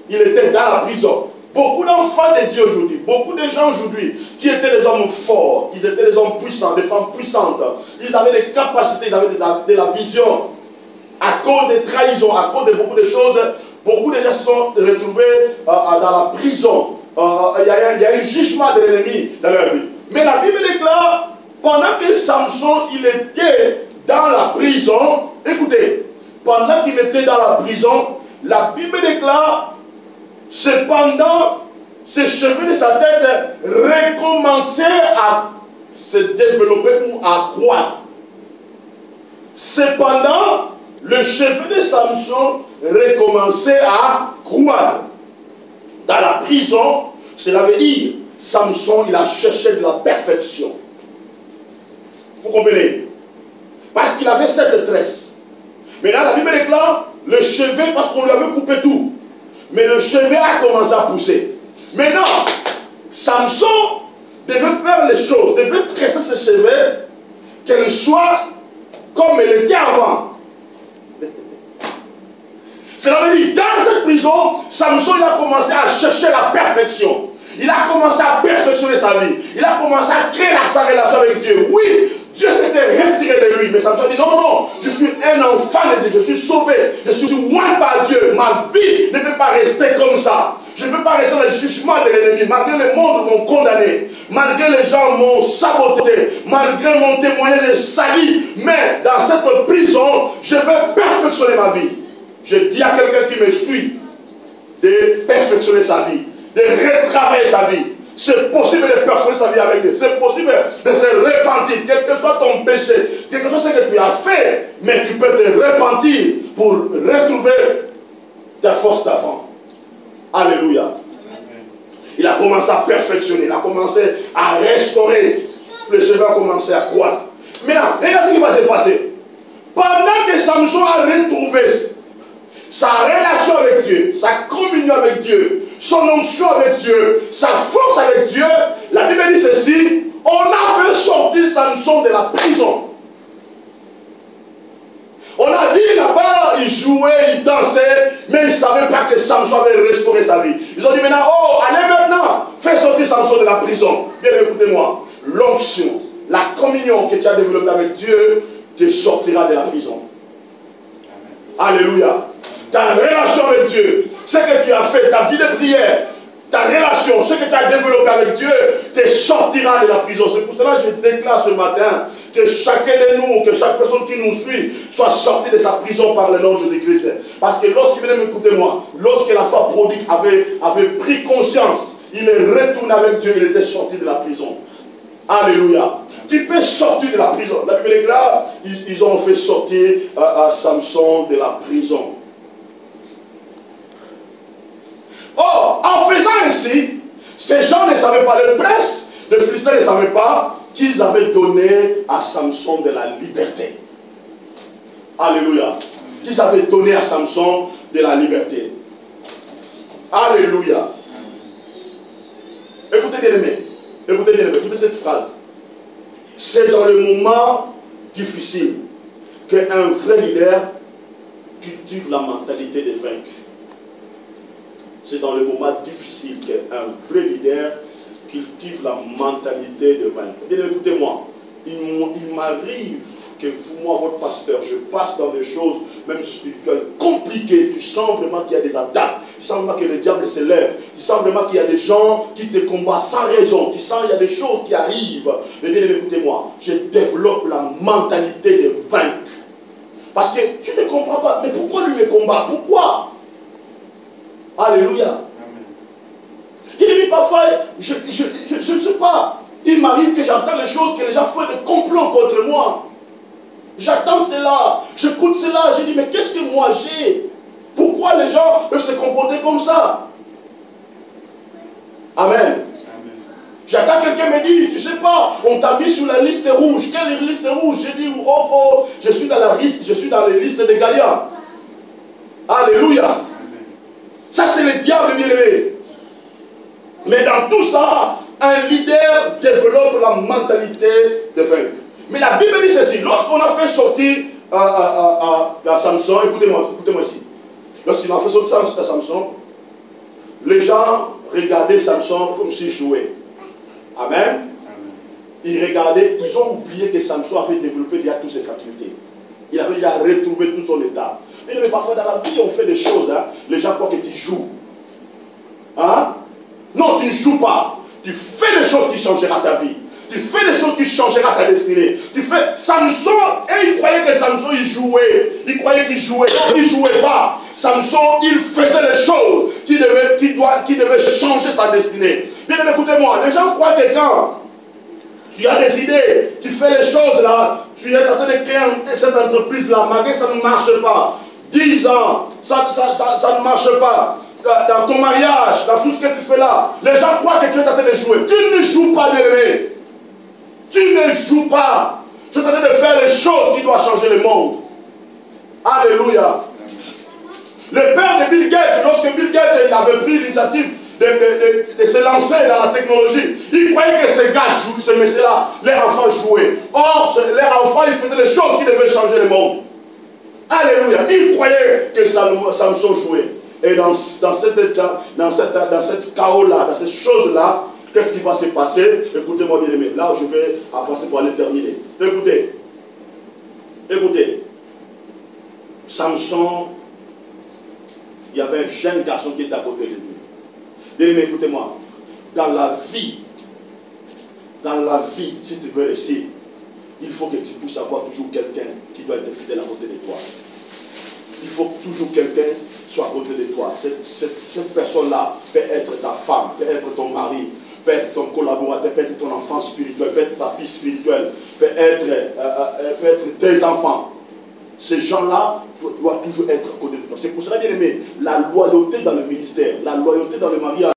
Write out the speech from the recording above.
il était dans la prison. Beaucoup d'enfants de Dieu aujourd'hui, beaucoup de gens aujourd'hui qui étaient des hommes forts, ils étaient des hommes puissants, des femmes puissantes, ils avaient des capacités, ils avaient de la vision. À cause des trahisons, à cause de beaucoup de choses, beaucoup de gens se sont retrouvés dans la prison. Il y a un jugement de l'ennemi dans leur vie. Mais la Bible déclare, pendant que Samson il était dans la prison, écoutez, pendant qu'il était dans la prison, la Bible déclare, cependant, ses cheveux de sa tête recommençaient à se développer ou à croître. Cependant, le cheveu de Samson recommençait à croître. Dans la prison, cela veut dire, Samson, il a cherché de la perfection. Vous comprenez? Parce qu'il avait cette tresse. Mais là, la Bible déclare, le cheveu, parce qu'on lui avait coupé tout. Mais le cheveu a commencé à pousser. Maintenant, Samson devait faire les choses, devait tresser ses cheveux, qu'elles soient comme elle était avant. Cela veut dire, dans cette prison, Samson il a commencé à chercher la perfection. Il a commencé à perfectionner sa vie. Il a commencé à créer sa relation avec Dieu. Oui, Dieu s'était retiré de lui. Mais Samson dit, non, non, je suis un enfant de Dieu. Je suis sauvé. Je suis loin par Dieu. Ma vie ne peut pas rester comme ça. Je ne peux pas rester dans le jugement de l'ennemi. Malgré le monde m'ont condamné. Malgré les gens m'ont saboté. Malgré mon témoignage de salut. Mais dans cette prison, je vais perfectionner ma vie. Je dis à quelqu'un qui me suit de perfectionner sa vie, de retravailler sa vie. C'est possible de perfectionner sa vie avec Dieu. C'est possible de se repentir, quel que soit ton péché, quel que soit ce que tu as fait, mais tu peux te repentir pour retrouver ta force d'avant. Alléluia. Il a commencé à perfectionner, il a commencé à restaurer. Le cheveu a commencé à croître. Maintenant, regarde ce qui va se passer. Pendant que Samson a retrouvé sa relation avec Dieu, sa communion avec Dieu, son onction avec Dieu, sa force avec Dieu, la Bible dit ceci, on a fait sortir Samson de la prison. On a dit là-bas, il jouait, il dansait, mais il ne savait pas que Samson avait restauré sa vie. Ils ont dit maintenant, oh, allez maintenant, fais sortir Samson de la prison. Bien, écoutez-moi, l'onction, la communion que tu as développée avec Dieu, te sortira de la prison. Alléluia. Ta relation avec Dieu, ce que tu as fait, ta vie de prière, ta relation, ce que tu as développé avec Dieu, te sortira de la prison. C'est pour cela que je déclare ce matin que chacun de nous, que chaque personne qui nous suit, soit sorti de sa prison par le nom de Jésus-Christ. Parce que lorsqu'il venait m'écouter-moi, lorsque la foi prodigue avait pris conscience, il est retourné avec Dieu, il était sorti de la prison. Alléluia. Tu peux sortir de la prison. La Bible est là, ils ont fait sortir Samson de la prison. Or, en faisant ainsi, ces gens ne savaient pas, le prince de Philistins ne savait pas qu'ils avaient donné à Samson de la liberté. Alléluia. Qu'ils avaient donné à Samson de la liberté. Alléluia. Écoutez bien aimé, écoutez cette phrase. C'est dans le moment difficile qu'un vrai leader cultive la mentalité de vaincre. C'est dans le moment difficile qu'un vrai leader cultive la mentalité de vaincre. Bien écoutez-moi, il m'arrive que vous, moi, votre pasteur, je passe dans des choses, même spirituelles, compliquées. Tu sens vraiment qu'il y a des attaques. Tu sens vraiment que le diable se lève. Tu sens vraiment qu'il y a des gens qui te combattent sans raison. Tu sens qu'il y a des choses qui arrivent. Mais bien écoutez-moi, je développe la mentalité de vaincre. Parce que tu ne comprends pas. Mais pourquoi lui me combat? Pourquoi? Alléluia. Il dit parfois, je ne sais pas. Il m'arrive que j'entends les choses, que les gens font des complots contre moi. J'attends cela, j'écoute cela, je dis mais qu'est-ce que moi j'ai? Pourquoi les gens peuvent se comporter comme ça? Amen. J'attends quelqu'un me dit, tu sais pas, on t'a mis sur la liste rouge. Quelle liste rouge? Je dis, oh, je suis dans la liste, je suis dans les listes des Galiens. Alléluia. Ça c'est le diable bien-aimé. Mais dans tout ça, un leader développe la mentalité de vaincre. Mais la Bible dit ceci, lorsqu'on a fait sortir Samson, écoutez-moi ici. Lorsqu'il a fait sortir Samson, les gens regardaient Samson comme s'il jouait. Amen. Ils regardaient, ils ont oublié que Samson avait développé déjà toutes ses facultés. Il avait déjà retrouvé tout son état. Mais parfois dans la vie, on fait des choses, hein, les gens croient que tu joues. Hein? Non, tu ne joues pas. Tu fais des choses qui changeront ta vie. Tu fais des choses qui changeront ta destinée. Tu fais Samson, et il croyait que Samson il jouait. Il croyait qu'il jouait. Non, il ne jouait pas. Samson, il faisait des choses qui devaient changer sa destinée. Bien aimé, écoutez-moi, les gens croient que quand tu as des idées, tu fais les choses là, tu es en train de créer cette entreprise là, malgré que ça ne marche pas. 10 ans, ça ne marche pas. Dans ton mariage, dans tout ce que tu fais là, les gens croient que tu es en train de jouer. Tu ne joues pas, bien-aimé. Tu ne joues pas. Tu es en train de faire les choses qui doivent changer le monde. Alléluia. Le père de Bill Gates, lorsque Bill Gates avait pris l'initiative de se lancer dans la technologie, il croyait que ces gars jouaient, ces messieurs-là, leurs enfants jouaient. Or, leurs enfants, ils faisaient les choses qui devaient changer le monde. Alléluia. Il croyait que Samson jouait. Et dans cette chaos-là, dans ces choses-là, qu'est-ce qui va se passer? Écoutez-moi bien aimé. Là, je vais avancer pour aller terminer. Écoutez. Samson, il y avait un jeune garçon qui était à côté de lui. Bien aimé, écoutez-moi. Dans la vie, si tu veux réussir, il faut que tu puisses avoir toujours quelqu'un qui doit être fidèle à côté de toi. Il faut que toujours quelqu'un soit à côté de toi. Cette personne-là peut être ta femme, peut être ton mari, peut être ton collaborateur, peut être ton enfant spirituel, peut être ta fille spirituelle, peut être tes enfants. Ces gens-là doivent toujours être à côté de toi. C'est pour cela, bien aimé, la loyauté dans le ministère, la loyauté dans le mariage.